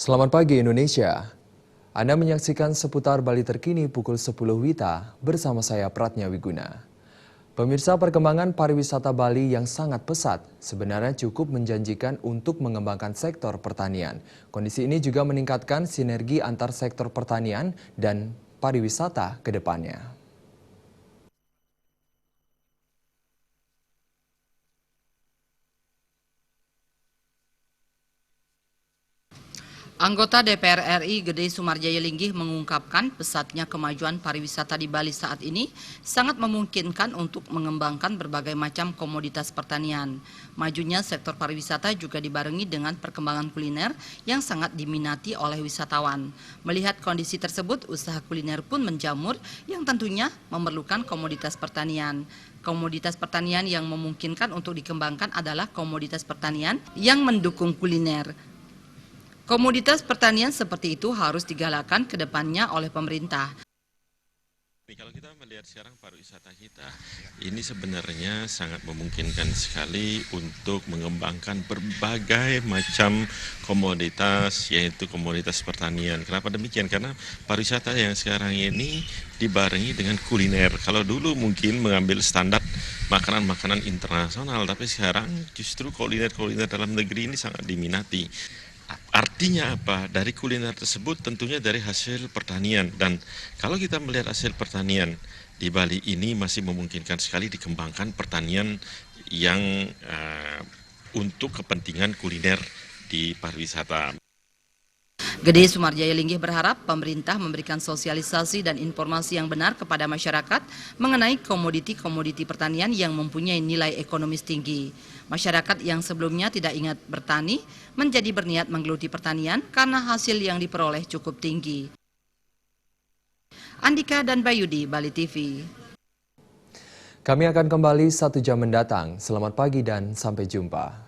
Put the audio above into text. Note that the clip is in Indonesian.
Selamat pagi Indonesia. Anda menyaksikan seputar Bali terkini pukul 10 WITA bersama saya Pratnya Wiguna. Pemirsa, perkembangan pariwisata Bali yang sangat pesat sebenarnya cukup menjanjikan untuk mengembangkan sektor pertanian. Kondisi ini juga meningkatkan sinergi antar sektor pertanian dan pariwisata ke depannya. Anggota DPR RI Gede Sumarjaya Linggih mengungkapkan pesatnya kemajuan pariwisata di Bali saat ini sangat memungkinkan untuk mengembangkan berbagai macam komoditas pertanian. Majunya sektor pariwisata juga dibarengi dengan perkembangan kuliner yang sangat diminati oleh wisatawan. Melihat kondisi tersebut, usaha kuliner pun menjamur yang tentunya memerlukan komoditas pertanian. Komoditas pertanian yang memungkinkan untuk dikembangkan adalah komoditas pertanian yang mendukung kuliner. Komoditas pertanian seperti itu harus digalakkan ke depannya oleh pemerintah. Kalau kita melihat sekarang pariwisata kita, ini sebenarnya sangat memungkinkan sekali untuk mengembangkan berbagai macam komoditas, yaitu komoditas pertanian. Kenapa demikian? Karena pariwisata yang sekarang ini dibarengi dengan kuliner. Kalau dulu mungkin mengambil standar makanan-makanan internasional, tapi sekarang justru kuliner-kuliner dalam negeri ini sangat diminati. Artinya apa? Dari kuliner tersebut tentunya dari hasil pertanian, dan kalau kita melihat hasil pertanian di Bali ini masih memungkinkan sekali dikembangkan pertanian yang untuk kepentingan kuliner di pariwisata. Gede Sumarjaya Linggih berharap pemerintah memberikan sosialisasi dan informasi yang benar kepada masyarakat mengenai komoditi-komoditi pertanian yang mempunyai nilai ekonomis tinggi. Masyarakat yang sebelumnya tidak ingat bertani menjadi berniat menggeluti pertanian karena hasil yang diperoleh cukup tinggi. Andika dan Bayudi, Bali TV. Kami akan kembali 1 jam mendatang. Selamat pagi dan sampai jumpa.